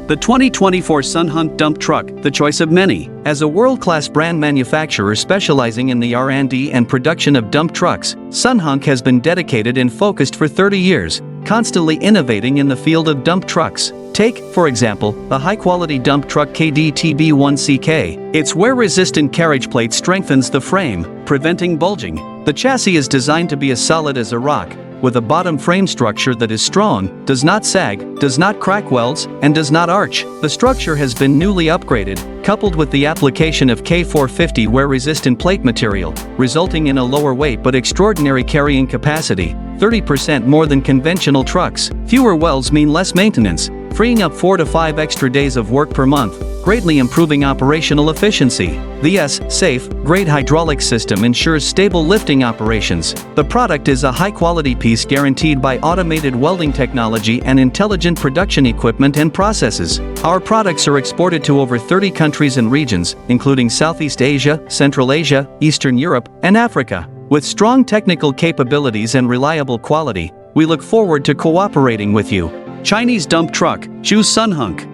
The 2024 SUNHUNK dump truck, the choice of many. As a world-class brand manufacturer specializing in the R&D and production of dump trucks, SUNHUNK has been dedicated and focused for 30 years, constantly innovating in the field of dump trucks. Take, for example, the high-quality dump truck KDTB1CK. Its wear-resistant carriage plate strengthens the frame, preventing bulging. The chassis is designed to be as solid as a rock, with a bottom frame structure that is strong, does not sag, does not crack welds, and does not arch. The structure has been newly upgraded, coupled with the application of K450 wear-resistant plate material, resulting in a lower weight but extraordinary carrying capacity, 30% more than conventional trucks. Fewer welds mean less maintenance, freeing up 4 to 5 extra days of work per month, greatly improving operational efficiency. The safe, grade hydraulic system ensures stable lifting operations. The product is a high-quality piece guaranteed by automated welding technology and intelligent production equipment and processes. Our products are exported to over 30 countries and regions, including Southeast Asia, Central Asia, Eastern Europe, and Africa. With strong technical capabilities and reliable quality, we look forward to cooperating with you. Chinese dump truck, choose SUNHUNK.